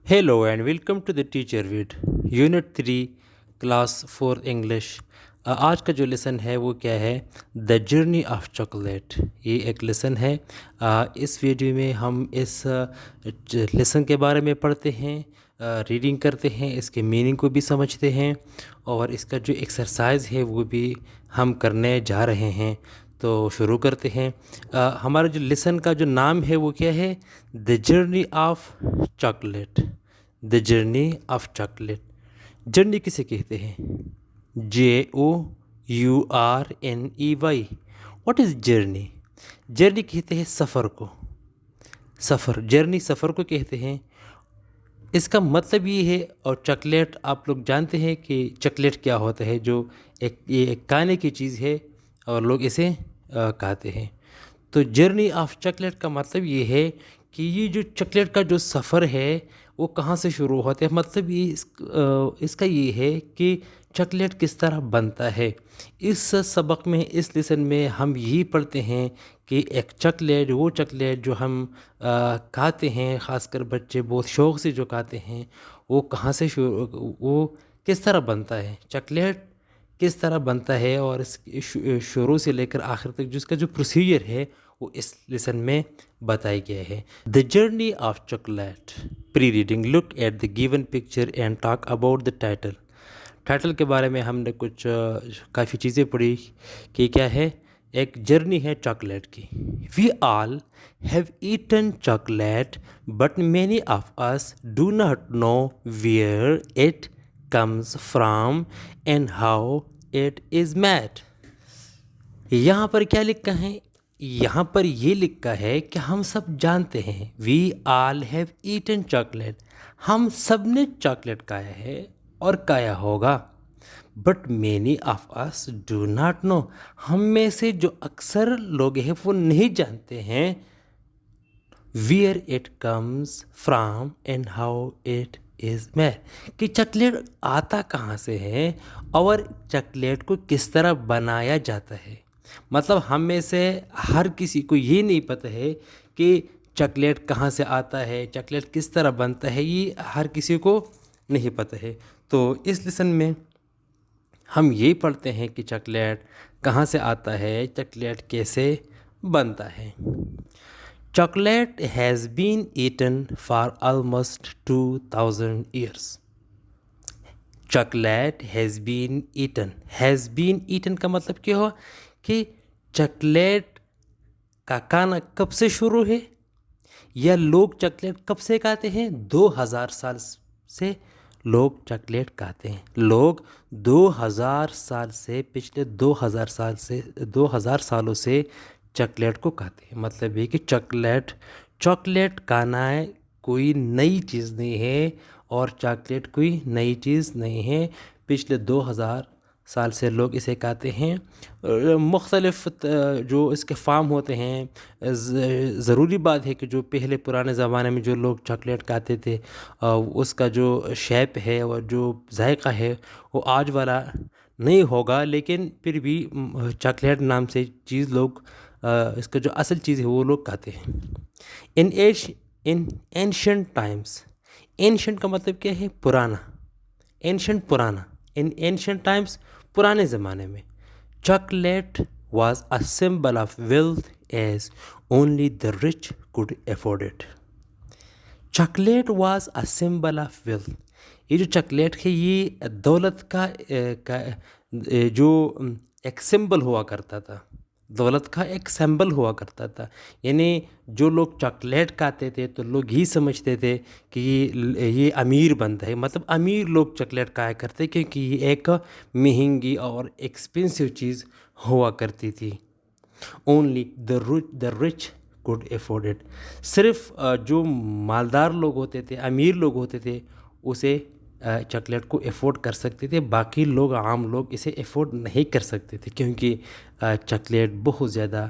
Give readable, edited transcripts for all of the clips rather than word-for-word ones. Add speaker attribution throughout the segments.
Speaker 1: Hello and welcome to the Teacher Vid Unit 3 Class 4 English। आज का जो lesson है वो क्या है? The journey of chocolate. ये एक लेसन है। इस वीडियो में हम इस लेसन के बारे में पढ़ते हैं, रीडिंग करते हैं, इसके मीनिंग को भी समझते हैं और इसका जो एक्सरसाइज है वो भी हम करने जा रहे हैं। तो शुरू करते हैं। हमारा जो लेसन का जो नाम है वो क्या है? The journey of chocolate. The journey of chocolate. Journey किसे कहते हैं? JOURNEY। What is journey? Journey कहते हैं सफ़र को। सफ़र, जर्नी सफ़र को कहते हैं। इसका मतलब ये है। और चॉकलेट, आप लोग जानते हैं कि चॉकलेट क्या होता है, जो ये एक खाने की चीज़ है और लोग इसे खाते हैं। तो जर्नी ऑफ चॉकलेट का मतलब ये है कि ये जो चॉकलेट का जो सफ़र है वो कहाँ से शुरू होता है। मतलब ये इसका ये है कि चॉकलेट किस तरह बनता है। इस सबक में, इस लेसन में हम यही पढ़ते हैं कि एक चॉकलेट, वो चॉकलेट जो हम खाते हैं, ख़ासकर बच्चे बहुत शौक़ से जो खाते हैं, वो कहाँ से वो किस तरह बनता है, चॉकलेट किस तरह बनता है और इस शुरू से लेकर आखिर तक जिसका जो प्रोसीजर है वो इस लेसन में बताया गया है। The journey of chocolate. Pre reading, look at the given picture and talk about the title. Title के बारे में हमने कुछ काफ़ी चीज़ें पढ़ी कि क्या है। एक जर्नी है चॉकलेट की। We all have eaten chocolate but many of us do not know where it comes from and how it is made। यहाँ पर क्या लिखा है? यहाँ पर ये लिखा है कि हम सब जानते हैं, we all have eaten chocolate, हम सब ने चॉकलेट खाया है और खाया होगा। But many of us do not know, हम में से जो अक्सर लोग हैं वो नहीं जानते हैं where it comes from and how it is made, कि चॉकलेट आता कहाँ से है और चॉकलेट को किस तरह बनाया जाता है। मतलब हम में से हर किसी को ये नहीं पता है कि चॉकलेट कहाँ से आता है, चॉकलेट किस तरह बनता है, ये हर किसी को नहीं पता है। तो इस लेसन में हम यही पढ़ते हैं कि चॉकलेट कहाँ से आता है, चॉकलेट कैसे बनता है। Chocolate has been eaten for almost 2000 years। Chocolate has been eaten। has been eaten का मतलब क्या हुआ कि चॉकलेट का खाना कब से शुरू है या लोग चॉकलेट कब से खाते हैं? 2000 साल से लोग चॉकलेट खाते हैं। लोग 2000 साल से, पिछले 2000 सालों से चॉकलेट को खाते हैं। मतलब ये कि चॉकलेट खाना है कोई नई चीज़ नहीं है और चॉकलेट कोई नई चीज़ नहीं है। पिछले 2000 साल से लोग इसे खाते हैं। मुख्तलिफ जो इसके फार्म होते हैं। ज़रूरी बात है कि जो पहले पुराने ज़माने में जो लोग चॉकलेट खाते थे उसका जो शेप है और जो जायका है वो आज वाला नहीं होगा, लेकिन फिर भी चॉकलेट नाम से चीज़ लोग, इसका जो असल चीज़ है वो लोग खाते हैं। In ancient times. एंशंट का मतलब क्या है? पुराना। एंशंट, पुराना। इन एंशंट टाइम्स, पुराने ज़माने में, chocolate was a symbol of wealth as only the rich could afford it. Chocolate was a symbol of wealth. ये जो चॉकलेट है ये दौलत का जो एक सिंबल हुआ करता था, दौलत का एक सिंबल हुआ करता था। यानी जो लोग चॉकलेट खाते थे तो लोग ही समझते थे कि ये अमीर बनता है। मतलब अमीर लोग चॉकलेट खाया करते क्योंकि ये एक महंगी और एक्सपेंसिव चीज़ हुआ करती थी। Only the rich could afford it. सिर्फ जो मालदार लोग होते थे, अमीर लोग होते थे, उसे चॉकलेट को अफोर्ड कर सकते थे। बाकी लोग, आम लोग इसे अफोर्ड नहीं कर सकते थे क्योंकि चॉकलेट बहुत ज़्यादा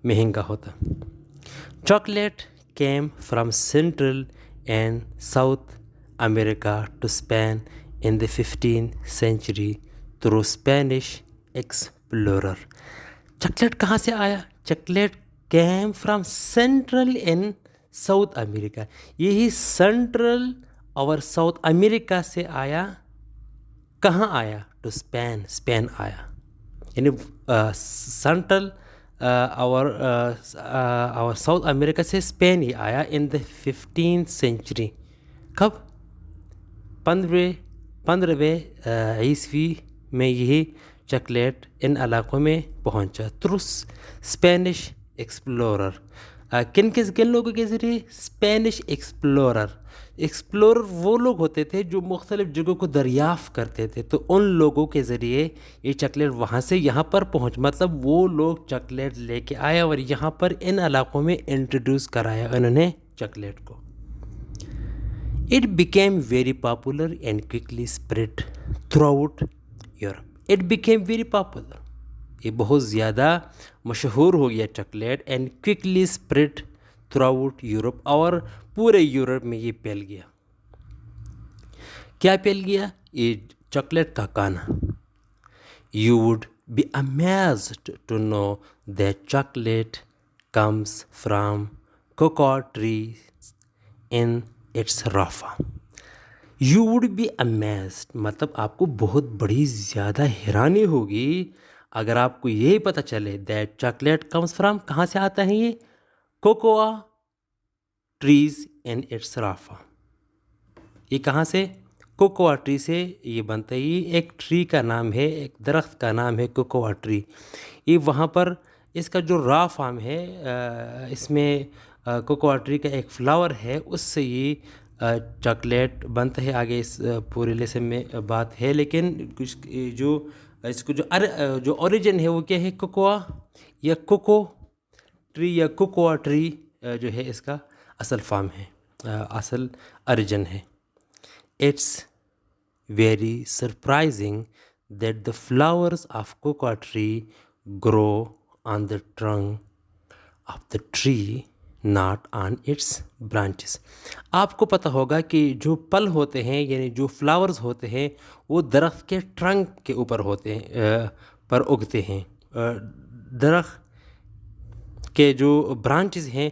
Speaker 1: महंगा होता। Chocolate came from central and south America to Spain in the 15th century through Spanish explorer. Chocolate कहाँ से आया? Chocolate came from central and south America. यही सेंट्रल और साउथ अमेरिका से आया, कहाँ आया? टू स्पेन, स्पेन आया। यानी सेंट्रल और साउथ अमेरिका से स्पेन ही आया इन द 15th सेंचुरी। कब? 15वें ईस्वी में यही चॉकलेट इन इलाकों में पहुंचा थ्रू स्पेनिश एक्सप्लोरर। किन लोगों के ज़रिए? स्पेनिश एक्सप्लोरर वो लोग होते थे जो मुख्तलिफ़ जगहों को दरियाफ़्त करते थे, तो उन लोगों के ज़रिए ये चॉकलेट वहाँ से यहाँ पर पहुँच, मतलब वो लोग चॉकलेट लेके आए और यहाँ पर इन इलाकों में इंट्रोड्यूस कराया उन्होंने चॉकलेट को। It became very popular and quickly spread throughout Europe. It became very popular. ये बहुत ज़्यादा मशहूर हो गया chocolate and quickly spread throughout Europe, और पूरे यूरोप में ये फैल गया। क्या फैल गया? ये चॉकलेट का खाना। You would be amazed to know that chocolate comes from cocoa trees in its raw form. You would be amazed, मतलब आपको बहुत बड़ी ज़्यादा हैरानी होगी अगर आपको यही पता चले दैट चॉकलेट कम्स फ्रॉम, कहाँ से आता है ये? Cocoa trees in its raw form. ये कहाँ से? कोकोआ ट्री से ये बनता है। ये एक ट्री का नाम है, एक दरख्त का नाम है कोकोआ ट्री। ये वहाँ पर इसका जो रॉ फॉर्म है, इसमें कोकोआ ट्री का एक फ्लावर है, उससे ये चॉकलेट बनता है। आगे इस पूरे लेसन में बात है, लेकिन कुछ जो इसको जो ओरिजिन है वो क्या है? कोकोआ या कोको ट्री या कोकोआ ट्री जो है इसका असल फॉर्म है, असल ओरिजिन है। It's very surprising that the flowers of cocoa tree grow on the trunk of the tree, not on it's branches. आपको पता होगा कि जो पल होते हैं, यानी जो फ्लावर्स होते हैं, वो दरख्त के ट्रंक के ऊपर होते हैं, पर उगते हैं। दरख्त के जो ब्रांचेस हैं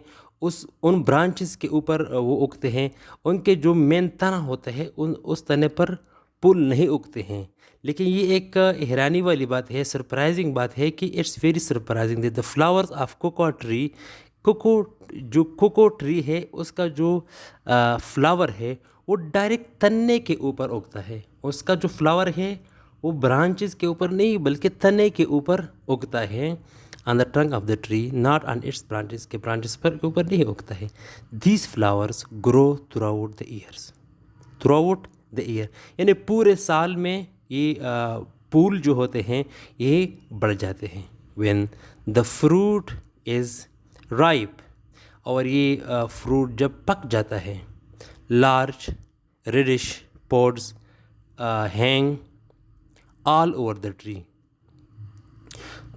Speaker 1: उन ब्रांचेस के ऊपर वो उगते हैं। उनके जो मेन तना होता है उस तने पर फूल नहीं उगते हैं। लेकिन ये एक हैरानी वाली बात है, सरप्राइजिंग बात है कि it's very surprising that the flowers of cocoa tree, cocoa tree है उसका जो फ्लावर है वो डायरेक्ट तने के ऊपर उगता है। उसका जो फ्लावर है वो ब्रांचेस के ऊपर नहीं बल्कि तने के ऊपर उगता है। On the trunk of the tree, not on it's branches, के ब्रांचेस पर के ऊपर नहीं उगता है। These flowers grow throughout the years, throughout the year, यानी पूरे साल में ये फूल जो होते हैं ये बढ़ जाते हैं। When the fruit is ripe, और ये फ्रूट जब पक जाता है, large reddish pods hang all over the tree,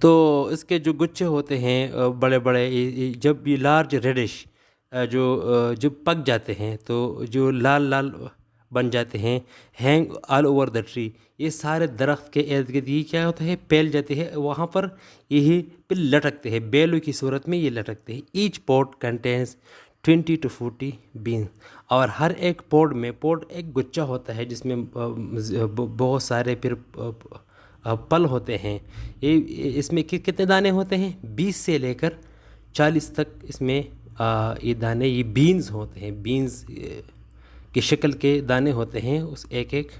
Speaker 1: तो इसके जो गुच्छे होते हैं बड़े बड़े, जब ये लार्ज रेडिश जब पक जाते हैं तो जो लाल लाल बन जाते हैं, hang all over the tree, ये सारे दरख्त के इर्द गिर्द ये क्या होता है? फैल जाते हैं, वहाँ पर यही पे लटकते हैं, बेलों की सूरत में ये लटकते हैं। Each pod contains 20 to 40 bean, और हर एक पॉट में, पॉट एक गुच्छा होता है जिसमें बहुत सारे फिर पल होते हैं। ये इसमें कितने दाने होते हैं? 20 से लेकर 40 तक इसमें ये दाने, ये बीन्स होते हैं, बीन्स की शक्ल के दाने होते हैं उस एक एक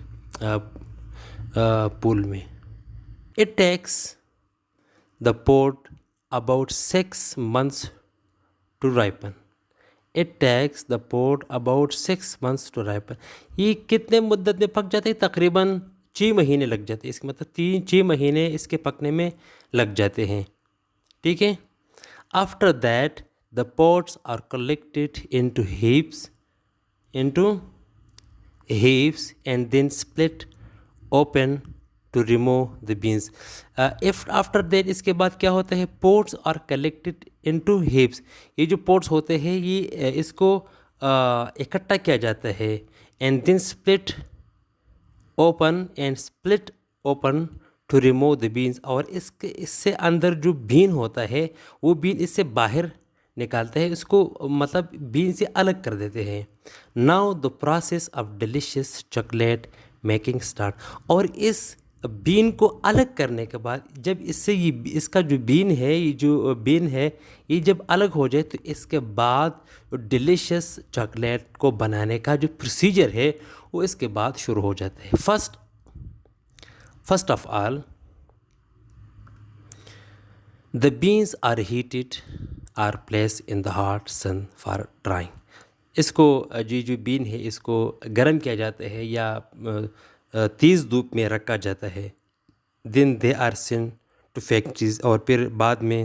Speaker 1: पुल में। It takes the pod about 6 months to ripen. It takes the pod about 6 months to ripen. ये कितने मुद्दत में पक जाते हैं? तकरीबन 6 महीने लग जाते हैं। इसका मतलब 3-6 महीने इसके पकने में लग जाते हैं। ठीक है। After that the pods are collected into heaps and then split open to remove the beans. If after that, इसके बाद क्या होता है? pots are collected into heaps. ये जो pots होते हैं ये इसको इकट्ठा किया जाता है, and then split open to remove the beans, और इससे अंदर जो बीन होता है वो बीन इससे बाहर निकालते हैं, इसको मतलब बीन से अलग कर देते हैं। Now the process of delicious chocolate making start. और इस बीन को अलग करने के बाद जब इससे ये इसका जो बीन है, ये जो बीन है ये जब अलग हो जाए, तो इसके बाद डिलीशियस चॉकलेट को बनाने का जो प्रोसीजर है वो इसके बाद शुरू हो जाता है। First of all the beans are heated are place in the hot sun for drying. इसको जो बीन है इसको गर्म किया जाता है या तेज़ धूप में रखा जाता है। Then they are sent to factories, और फिर बाद में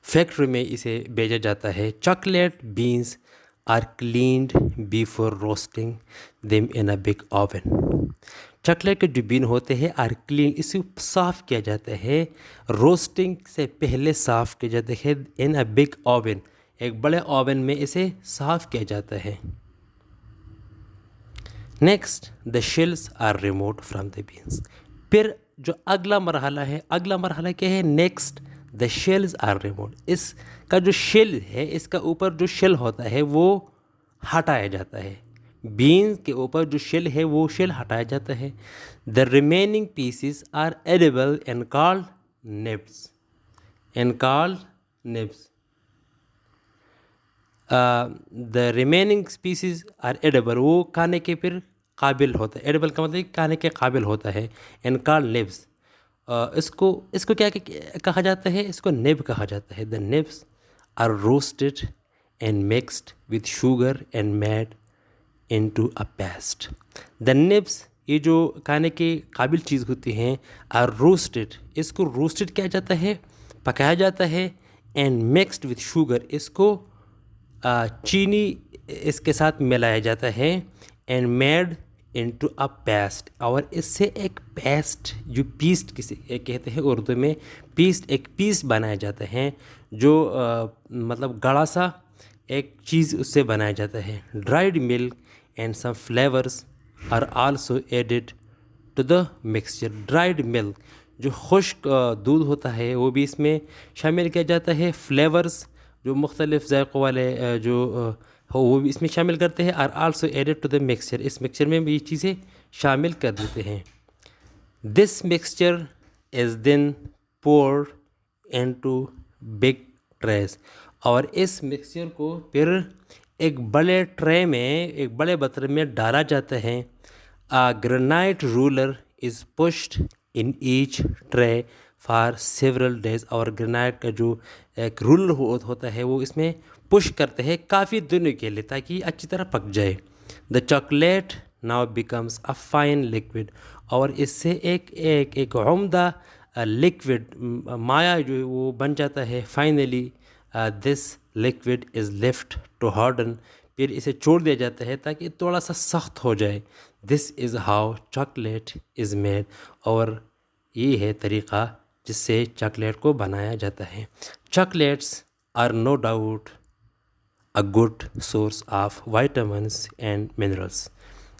Speaker 1: फैक्ट्री में इसे भेजा जाता है। Chocolate beans are cleaned before roasting them in a big oven. Chocolate के जो बीन होते हैं आर क्लीन, इसे साफ़ किया जाता है, रोस्टिंग से पहले साफ़ किया जाता है। इन अ बिग ओवन, एक बड़े ओवन में इसे साफ़ किया जाता है। Next the shells are removed from the beans. फिर जो अगला मरहला है, अगला मरहला क्या है? Next the shells are removed. इसका जो शेल है, इसका ऊपर जो शेल होता है वो हटाया जाता है। बीन्स के ऊपर जो शेल है वो शेल हटाया जाता है। The remaining pieces are edible and called nibs. The remaining species are edible, वो खाने के फिर काबिल होता है। एडिबल का मतलब खाने के काबिल होता है। एंड कॉल्ड निब्स, इसको क्या कहा जाता है? इसको निब कहा जाता है। The nibs are roasted and mixed with sugar and made into a paste. The nibs, ये जो खाने के काबिल चीज़ होती हैं, आर रोस्टेड, इसको रोस्टेड किया जाता है, पकाया जाता है। एंड मिक्सड विथ शुगर, इसको चीनी इसके साथ मिलाया जाता है। And made into a paste, और इससे एक पेस्ट, जो पीस्ट किसे कहते हैं उर्दू में, पीस्ट, एक पीस बनाया जाता है, जो मतलब गाढ़ा सा एक चीज़ उससे बनाया जाता है। Dried milk and some flavours are also added to the mixture. Dried milk, जो खुश्क दूध होता है, वो भी इसमें शामिल किया जाता है। फ्लेवर्स, जो मुख्तलिफ़ ज़ायक़ों वाले जो हो, वो भी इसमें शामिल करते हैं। Are also added to the mixture, इस मिक्सचर में भी ये चीज़ें शामिल कर देते हैं। This mixture is then poured into big trays, और इस मिक्सचर को फिर एक बड़े ट्रे में, एक बड़े बर्तन में डाला जाता है। A granite roller is pushed in each tray for several days, और ग्रेनाइट का जो एक रूलर होता है वो इसमें पुश करते हैं काफ़ी दिनों के लिए, ताकि अच्छी तरह पक जाए। The chocolate now becomes a fine liquid, और इससे एक उम्दा लिक्विड माया जो वो बन जाता है। Finally this liquid is left to harden, फिर इसे छोड़ दिया जाता है ताकि थोड़ा सा सख्त हो जाए। This is how chocolate is made, और ये है तरीक़ा जिससे चॉकलेट को बनाया जाता है। Chocolates are no doubt a good source of vitamins and minerals.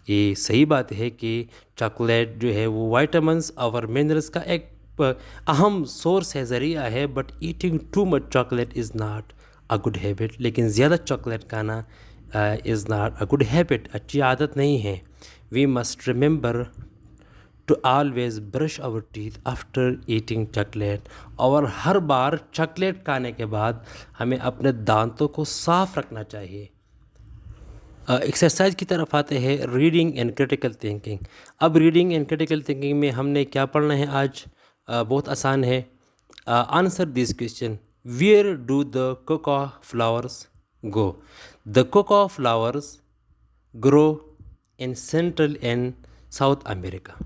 Speaker 1: ये सही बात है कि चॉकलेट जो है वो वाइटामिन्स और मिनरल्स का एक अहम सोर्स है, ज़रिया है। But eating too much chocolate is not a good habit, लेकिन ज़्यादा चॉकलेट खाना is not a good habit, अच्छी आदत नहीं है। We must remember to always brush our teeth after eating chocolate, और हर बार चॉकलेट खाने के बाद हमें अपने दांतों को साफ़ रखना चाहिए। एक्सरसाइज की तरफ आते हैं, रीडिंग एंड क्रिटिकल थिंकिंग। अब रीडिंग एंड क्रिटिकल थिंकिंग में हमने क्या पढ़ना है आज? बहुत आसान है। Answer this question, where do the cocoa flowers go? The cocoa flowers grow in central and south America.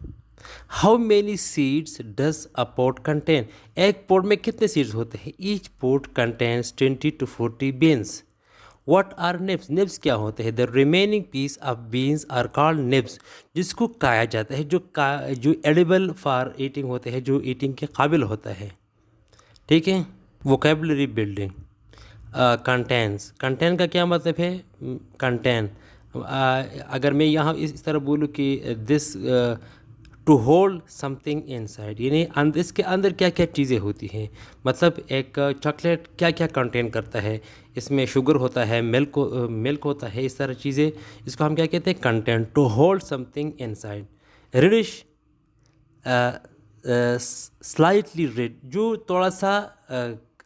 Speaker 1: How many seeds does a pod contain? एक पॉट में कितने सीड्स होते हैं? Each pod contains 20 to 40 beans. What are nibs? Nibs क्या होते हैं? The remaining piece of beans are called nibs, जिसको खाया जाता है, जो एडिबल फॉर ईटिंग होते हैं, जो ईटिंग के काबिल होता है। ठीक है। Vocabulary building. कंटेंस, कंटेन का क्या मतलब है? कंटेन। अगर मैं यहाँ इस तरह बोलूँ कि this to hold something inside, यानी इसके अंदर क्या क्या चीज़ें होती हैं, मतलब एक चॉकलेट क्या क्या कंटेन करता है, इसमें शुगर होता है, मिल्क होता है, इस तरह चीज़ें, इसको हम क्या कहते हैं, content. To hold something inside. Reddish, slightly red, जो थोड़ा सा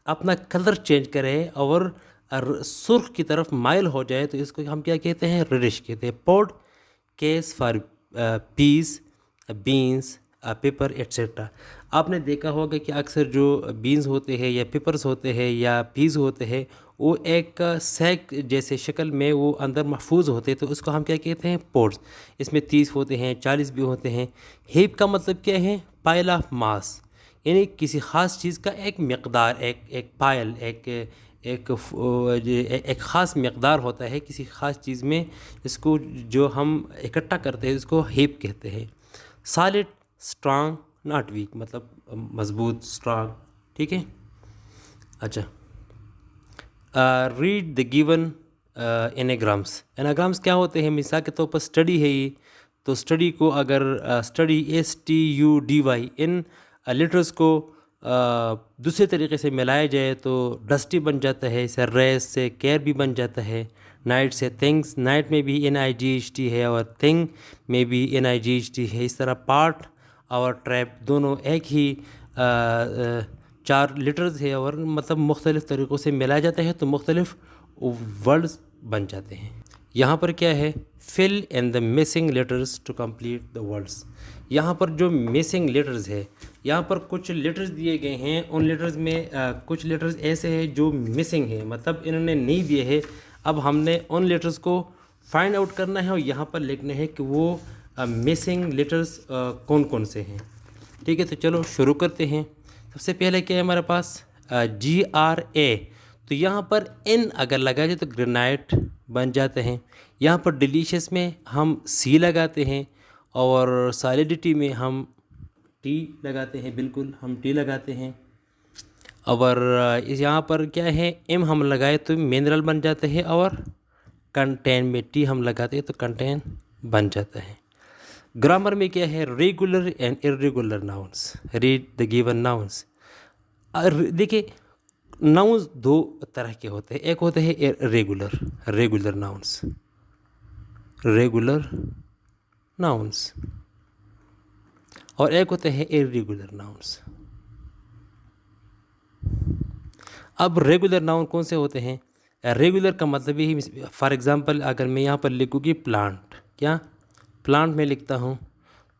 Speaker 1: अपना कलर चेंज करे और सुर्ख की तरफ माइल हो जाए तो इसको हम क्या कहते हैं, रेडिश कहते हैं। Pod case for piece, beans, paper etcetera. आपने देखा होगा कि अक्सर जो बीन्स होते हैं या पेपर्स होते हैं या पीस होते हैं वो एक सैक जैसे शक्ल में वो अंदर महफूज होते हैं, तो उसको हम क्या कहते हैं, पोड्स। इसमें 30 होते हैं, 40 भी होते हैं। हीप का मतलब क्या है, पाइल ऑफ मास, यानी किसी ख़ास चीज़ का एक मकदार, एक पायल, एक ख़ास मकदार होता है किसी ख़ास चीज़ में, इसको जो हम इकट्ठा करते हैं इसको हीप कहते हैं। सॉलिड, स्ट्रांग, नॉट वीक, मतलब मजबूत, स्ट्रांग, ठीक है। अच्छा, read the given anagrams. Anagrams क्या होते हैं, मिसाल के तौर पर स्टडी है ये, तो स्टडी को अगर स्टडी, STUDY, इन लेटर्स को दूसरे तरीके से मिलाया जाए तो डस्टी बन जाता है, इसे रेस से केयर भी बन जाता है। नाइट से थिंग्स, नाइट में भी NIGHT है और थिंग में भी NIGHT है। इस तरह पार्ट और ट्रैप दोनों एक ही 4 लेटर्स है और मतलब मुख्तलिफ़ तरीक़ों से मिलाया जाता है तो मुख्तलिफ़ वर्ड्स बन जाते हैं। यहाँ पर क्या है, fill in the missing letters to complete the words. यहाँ पर जो मिसिंग लेटर्स है, यहाँ पर कुछ लेटर्स दिए गए हैं, उन लेटर्स में कुछ लेटर्स ऐसे हैं जो मिसिंग है, मतलब इन्होंने नहीं दिए हैं। अब हमने उन लेटर्स को फाइंड आउट करना है और यहाँ पर लिखना है कि वो मिसिंग लेटर्स कौन कौन से हैं। ठीक है, तो चलो शुरू करते हैं। सबसे पहले क्या है हमारे पास, GRA, तो यहाँ पर N अगर लगा जाए तो ग्रेनाइट बन जाते हैं। यहाँ पर डिलीशियस में हम C लगाते हैं और सॉलिडिटी में हम T लगाते हैं, बिल्कुल हम T लगाते हैं। और इस यहाँ पर क्या है, M हम लगाए तो मिनरल बन जाते हैं और कंटेन में T हम लगाते हैं तो कंटेन बन जाता है। ग्रामर में क्या है, regular and irregular nouns. Read the given nouns. देखिए, नाउन्स 2 तरह के होते हैं, एक होते हैं रेगुलर नाउन्स, रेगुलर नाउन्स, और एक होते हैं इरेगुलर नाउन्स। अब रेगुलर नाउन कौन से होते हैं, रेगुलर का मतलब ही, फॉर एग्जांपल अगर मैं यहाँ पर लिखूँ कि प्लांट, क्या प्लांट में लिखता हूँ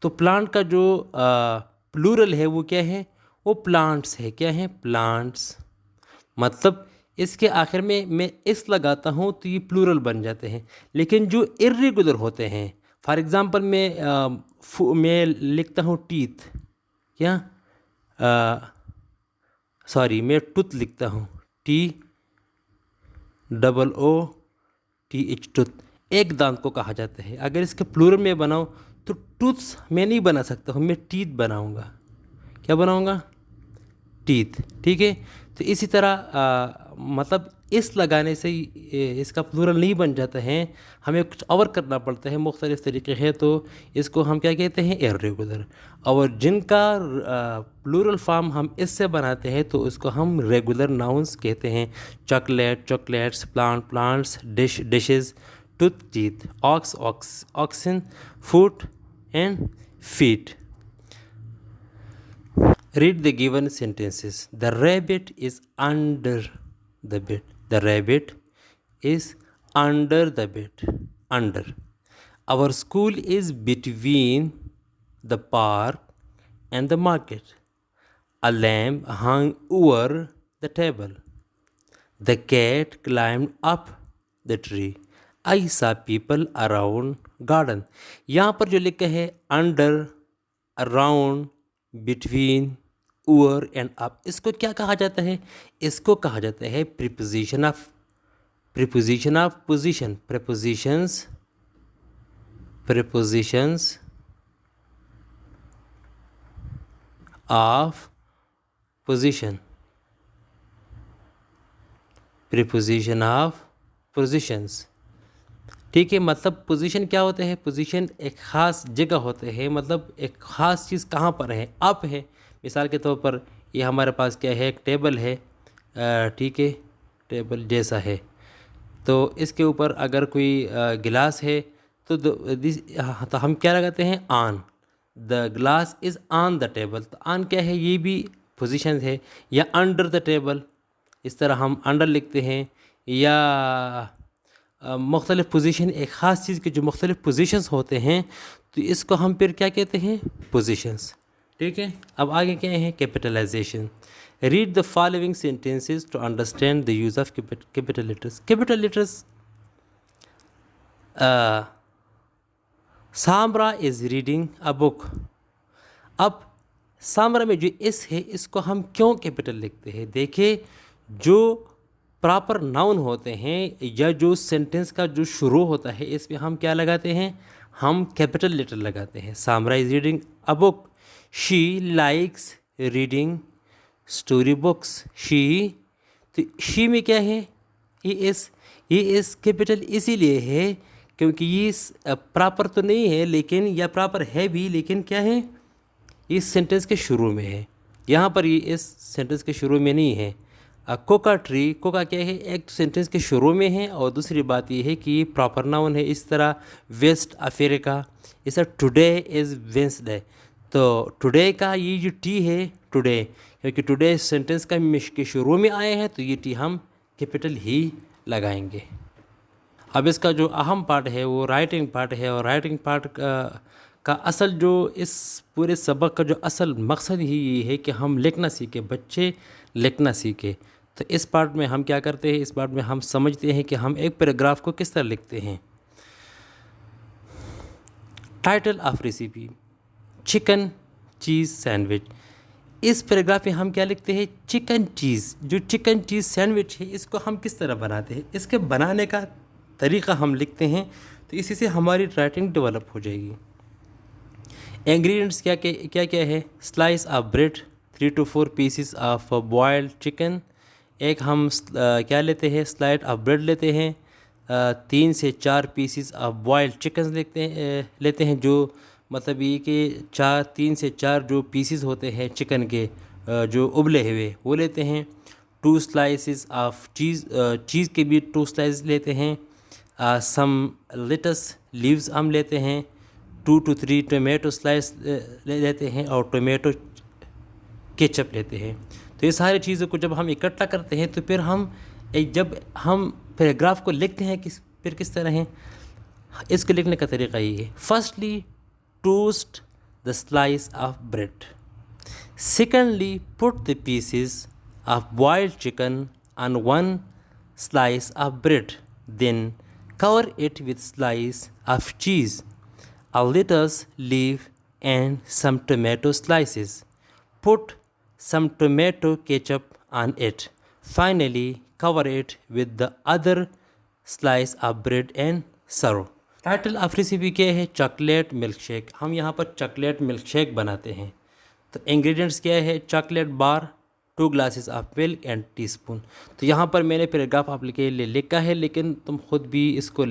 Speaker 1: तो प्लांट का जो प्लूरल है वो क्या है, वो प्लांट्स है। क्या है, प्लांट्स, मतलब इसके आखिर में मैं इस लगाता हूँ तो ये प्लूरल बन जाते हैं। लेकिन जो इरेगुलर होते हैं, फॉर एग्जांपल मैं लिखता हूँ टीथ, क्या सॉरी मैं टूथ लिखता हूँ, TOOTH, टूथ, एक दांत को कहा जाता है। अगर इसके प्लूरल में बनाऊँ तो टूथ्स मैं नहीं बना सकता हूँ, मैं टीथ बनाऊँगा। क्या बनाऊँगा, टीथ, ठीक है। तो इसी तरह मतलब इस लगाने से इसका प्लूरल नहीं बन जाता है, हमें कुछ और करना पड़ता है, मुख्तलिफ़ तरीके हैं, तो इसको हम क्या कहते हैं, इर्रेगुलर। और जिनका प्लूरल फॉर्म हम इससे बनाते हैं तो उसको हम रेगुलर नाउन्स कहते हैं। Chocolate, chocolates, plant, plants, dishes, tooth, teeth, ox, oxen, foot and feet. Read the given sentences. The rabbit is under the bed. The rabbit is under the bed. Under. Our school is between the park and the market. A lamp hung over the table. The cat climbed up the tree. I saw people around garden. यहाँ पर जो लिखा है under, around, between, over and up, इसको क्या कहा जाता है, इसको कहा जाता है preposition of position, prepositions of position, preposition of positions. ठीक है, मतलब पोजीशन क्या होते हैं? पोजीशन एक ख़ास जगह होते हैं, मतलब एक ख़ास चीज़ कहाँ पर है, अप है। मिसाल के तौर पर ये हमारे पास क्या है, एक टेबल है, ठीक है, टेबल जैसा है। तो इसके ऊपर अगर कोई गिलास है तो तो हम क्या लगाते हैं? On. The glass is on the table. तो ऑन क्या है? ये भी पोजीशन है। या अंडर द टेबल, इस तरह हम अंडर लिखते हैं। या मुख्तलिफ़ पोजीशन, एक ख़ास चीज़ के जो मुख्तलिफ़ पोजीशंस होते हैं, तो इसको हम फिर क्या कहते हैं? पोजीशंस। ठीक है, अब आगे क्या है? Capitalization. Read the following sentences to understand the use of capital letters. Capital letters, Samara is reading a book. अब सामरा में जो इस है, इसको हम क्यों कैपिटल लिखते हैं? देखिए, जो प्रॉपर नाउन होते हैं या जो सेंटेंस का जो शुरू होता है, इसमें हम क्या लगाते हैं? हम कैपिटल लेटर लगाते हैं। Samra is reading a book. She likes reading story books. She, तो शी में क्या है? ये इस कैपिटल इसीलिए है क्योंकि ये प्रॉपर तो नहीं है, लेकिन या प्रॉपर है भी, लेकिन क्या है? इस सेंटेंस के शुरू में है। यहाँ पर ये इस सेंटेंस के शुरू में नहीं है। कोका ट्री, कोका क्या है? एक सेंटेंस के शुरू में है, और दूसरी बात ये है कि ये प्रॉपर नाउन है। इस तरह वेस्ट अफ्रीका, इस टुडे इज़ वेंसडे। तो टुडे का ये जो टी है, टुडे, क्योंकि टुडे सेंटेंस का के शुरू में आए हैं, तो ये टी हम कैपिटल ही लगाएंगे। अब इसका जो अहम पार्ट है वो राइटिंग पार्ट है, और राइटिंग पार्ट का असल जो इस पूरे सबक का जो असल मकसद ही ये है कि हम लिखना सीखें, बच्चे लिखना सीखें। तो इस पार्ट में हम क्या करते हैं? इस पार्ट में हम समझते हैं कि हम एक पैराग्राफ को किस तरह लिखते हैं। Title of recipe, chicken cheese sandwich. इस पैराग्राफ में हम क्या लिखते हैं? चिकन चीज़, जो चिकन चीज़ सैंडविच है, इसको हम किस तरह बनाते हैं, इसके बनाने का तरीक़ा हम लिखते हैं। तो इसी से हमारी राइटिंग डेवलप हो जाएगी। इंग्रेडिएंट्स क्या क्या है? Slice of bread, 3 to 4 pieces of boiled chicken. एक हम क्या लेते हैं? स्लाइड ऑफ ब्रेड लेते हैं। 3 से 4 पीसीस ऑफ बॉयल्ड चिकन लेते हैं, जो मतलब ये कि 3 से 4 जो पीसीस होते हैं चिकन के, जो उबले हुए, वो लेते हैं। 2 स्लाइसिस ऑफ चीज़ के भी 2 स्लाइस लेते हैं। सम लेटस लीव्स हम लेते हैं। 2 to 3 टोमेटो स्लाइस लेते हैं, और टोमेटो केचप लेते हैं। तो ये सारी चीज़ों को जब हम इकट्ठा करते हैं, तो फिर जब हम पैराग्राफ को लिखते हैं फिर किस तरह हैं? इसके लिखने का तरीका ये है। Firstly, toast the slice of bread. Secondly, put the pieces of boiled chicken on 1 slice of bread. Then cover it with slice of cheese, a lettuce leaf, and some tomato slices. Put some tomato ketchup on it. Finally, cover it with the other slice of bread and serve. Title of recipe क्या है? Chocolate milk shake. हम यहाँ पर chocolate milk shake बनाते हैं। तो ingredients क्या है? Chocolate bar, 2 glasses of milk and teaspoon. तो यहाँ पर मैंने पैराग्राफ आप के लिए लिखा है, लेकिन तुम खुद भी इसको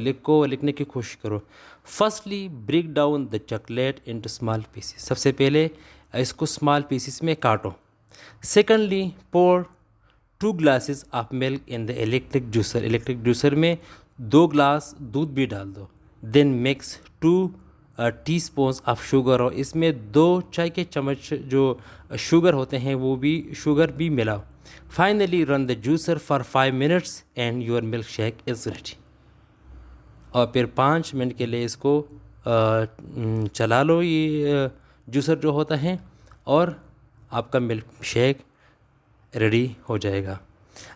Speaker 1: लिखने की कोशिश करो। Firstly, break down the chocolate into small pieces. सबसे पहले इसको स्मॉल पीसेस में काटो। Secondly, pour 2 glasses of milk in the electric juicer. Electric juicer में 2 ग्लास दूध भी डाल दो। Then mix 2 teaspoons of sugar, और इसमें 2 चाय के चम्मच जो शुगर होते हैं वो भी शुगर भी मिलाओ। Finally, run the juicer for 5 minutes and your milk shake is ready. और फिर 5 मिनट के लिए इसको चला लो, ये जूसर जो होता है, और आपका मिल्क शेक रेडी हो जाएगा।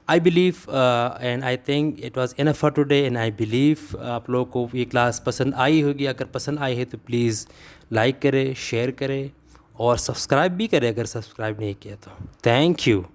Speaker 1: I believe and I think it was enough for today, and I believe आप लोगों को ये क्लास पसंद आई होगी। अगर पसंद आई है तो प्लीज़ लाइक करें, शेयर करें, और सब्सक्राइब भी करें अगर सब्सक्राइब नहीं किया तो। Thank you.